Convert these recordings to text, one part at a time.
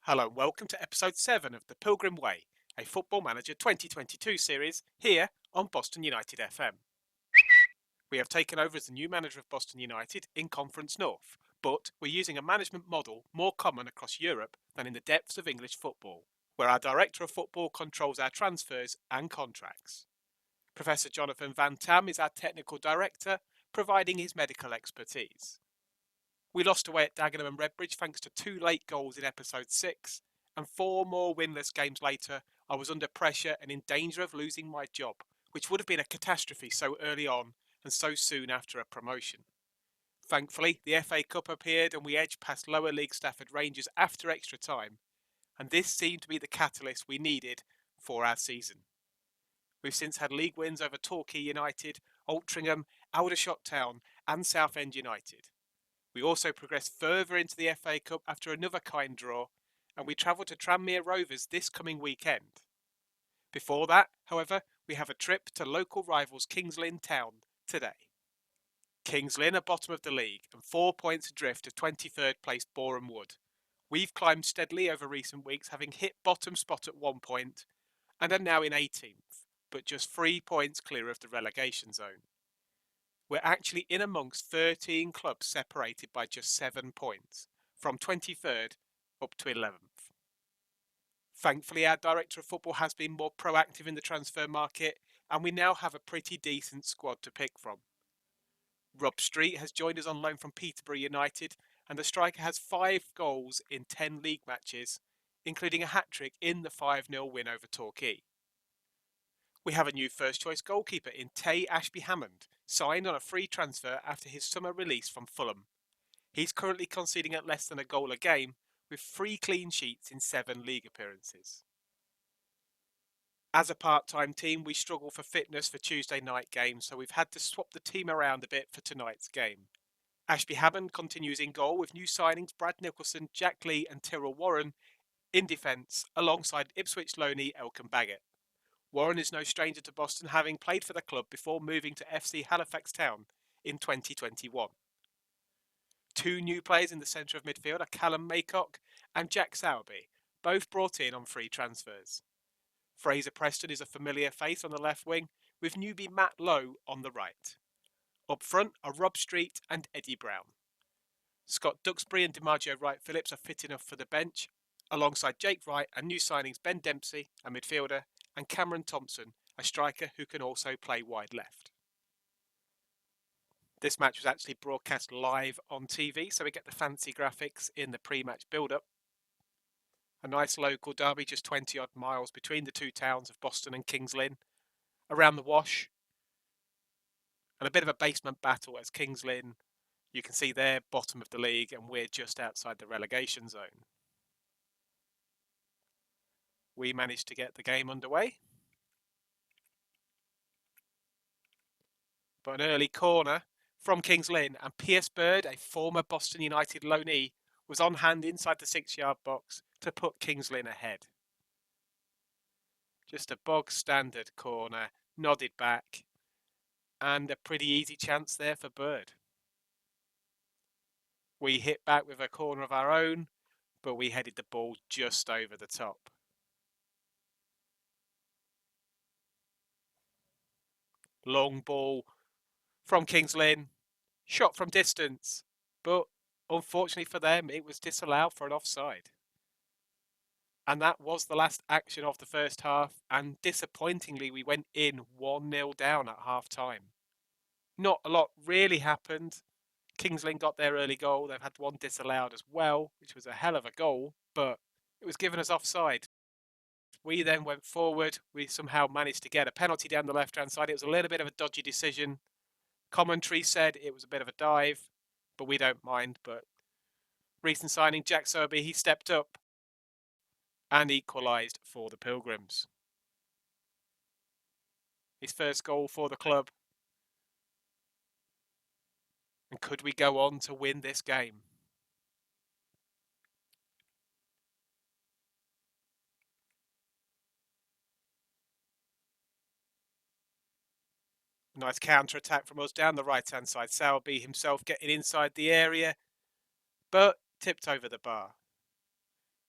Hello and welcome to episode 7 of the Pilgrim Way, a Football Manager 2022 series here on Boston United FM. We have taken over as the new manager of Boston United in Conference North, but we're using a management model more common across Europe than in the depths of English football, where our Director of Football controls our transfers and contracts. Professor Jonathan Van-Tam is our Technical Director, providing his medical expertise. We lost away at Dagenham and Redbridge thanks to 2 late goals in episode 6, and 4 more winless games later, I was under pressure and in danger of losing my job, which would have been a catastrophe so early on and so soon after a promotion. Thankfully, the FA Cup appeared and we edged past lower league Stafford Rangers after extra time, and this seemed to be the catalyst we needed for our season. We've since had league wins over Torquay United, Altrincham, Aldershot Town and Southend United. We also progressed further into the FA Cup after another kind draw, and we travel to Tranmere Rovers this coming weekend. Before that, however, we have a trip to local rivals Kings Lynn Town today. Kings Lynn are bottom of the league and 4 points adrift of 23rd place Boreham Wood. We've climbed steadily over recent weeks, having hit bottom spot at 1 point, and are now in 18th, but just 3 points clear of the relegation zone. We're actually in amongst 13 clubs separated by just 7 points, from 23rd up to 11th. Thankfully, our Director of Football has been more proactive in the transfer market, and we now have a pretty decent squad to pick from. Rob Street has joined us on loan from Peterborough United, and the striker has 5 goals in 10 league matches, including a hat-trick in the 5-0 win over Torquay. We have a new first-choice goalkeeper in Tay Ashby-Hammond, signed on a free transfer after his summer release from Fulham. He's currently conceding at less than a goal a game, with 3 clean sheets in 7 league appearances. As a part-time team, we struggle for fitness for Tuesday night games, so we've had to swap the team around a bit for tonight's game. Ashby-Hammond continues in goal with new signings Brad Nicholson, Jack Lee and Tyrrell Warren in defence, alongside Ipswich loanee Elkan Baggett. Warren is no stranger to Boston, having played for the club before moving to FC Halifax Town in 2021. 2 new players in the centre of midfield are Callum Maycock and Jack Sowerby, both brought in on free transfers. Fraser Preston is a familiar face on the left wing, with newbie Matt Lowe on the right. Up front are Rob Street and Eddie Brown. Scott Duxbury and DiMaggio Wright-Phillips are fit enough for the bench, alongside Jake Wright and new signings Ben Dempsey, a midfielder, and Cameron Thompson, a striker who can also play wide left. This match was actually broadcast live on TV, so we get the fancy graphics in the pre-match build-up. A nice local derby, just 20 odd miles between the 2 towns of Boston and Kings Lynn, around the Wash. And a bit of a basement battle as Kings Lynn, you can see they're bottom of the league and we're just outside the relegation zone. We managed to get the game underway. But an early corner from Kings Lynn, and Pierce Bird, a former Boston United loanee, was on hand inside the 6-yard box to put Kings Lynn ahead. Just a bog standard corner, nodded back, and a pretty easy chance there for Bird. We hit back with a corner of our own, but we headed the ball just over the top. Long ball from Kings Lynn, shot from distance, but unfortunately for them, it was disallowed for an offside. And that was the last action of the first half, and disappointingly, we went in 1-0 down at half-time. Not a lot really happened. Kings Lynn got their early goal. They've had one disallowed as well, which was a hell of a goal, but it was given as offside. We then went forward. We somehow managed to get a penalty down the left-hand side. It was a little bit of a dodgy decision. Commentary said it was a bit of a dive, but we don't mind. But recent signing Jack Sowerby, he stepped up and equalised for the Pilgrims. His first goal for the club. And could we go on to win this game? Nice counter-attack from us down the right-hand side. Sowerby himself getting inside the area, but tipped over the bar.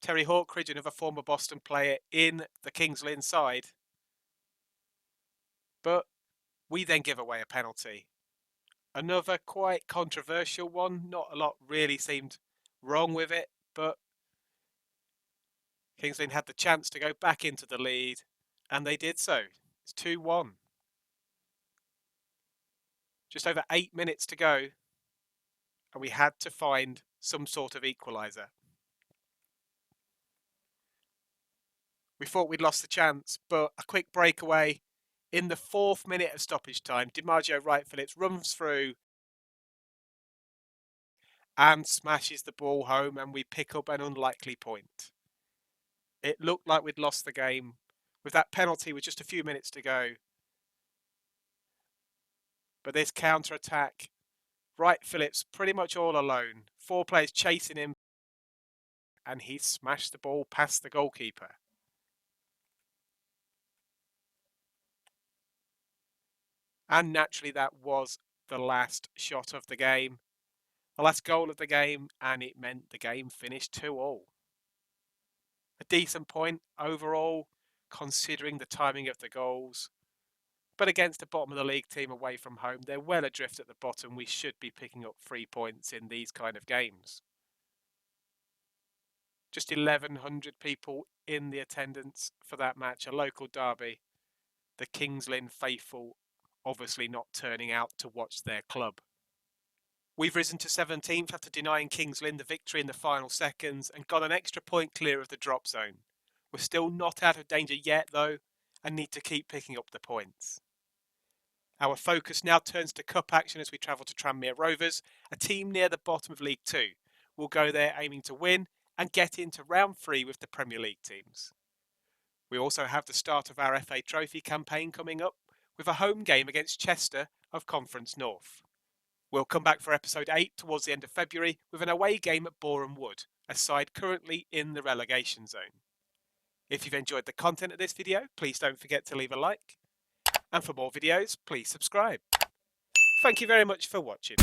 Terry Hawkridge, another former Boston player, in the Kings Lynn side. But we then give away a penalty. Another quite controversial one. Not a lot really seemed wrong with it, but Kings Lynn had the chance to go back into the lead, and they did so. It's 2-1. Just over 8 minutes to go, and we had to find some sort of equaliser. We thought we'd lost the chance, but a quick breakaway in the 4th minute of stoppage time. DiMaggio Wright-Phillips runs through and smashes the ball home, and we pick up an unlikely point. It looked like we'd lost the game with that penalty with just a few minutes to go. But this counter-attack, Wright-Phillips pretty much all alone. 4 players chasing him, and he smashed the ball past the goalkeeper. And naturally, that was the last shot of the game, the last goal of the game, and it meant the game finished 2-2. A decent point overall, considering the timing of the goals. But against the bottom of the league team away from home, they're well adrift at the bottom. We should be picking up 3 points in these kind of games. Just 1,100 people in the attendance for that match, a local derby. The Kings Lynn faithful obviously not turning out to watch their club. We've risen to 17th after denying Kings Lynn the victory in the final seconds and got an extra point clear of the drop zone. We're still not out of danger yet though, and need to keep picking up the points. Our focus now turns to cup action as we travel to Tranmere Rovers, a team near the bottom of League 2. We'll go there aiming to win and get into round 3 with the Premier League teams. We also have the start of our FA Trophy campaign coming up, with a home game against Chester of Conference North. We'll come back for episode 8 towards the end of February with an away game at Boreham Wood, a side currently in the relegation zone. If you've enjoyed the content of this video, please don't forget to leave a like. And for more videos, please subscribe. Thank you very much for watching.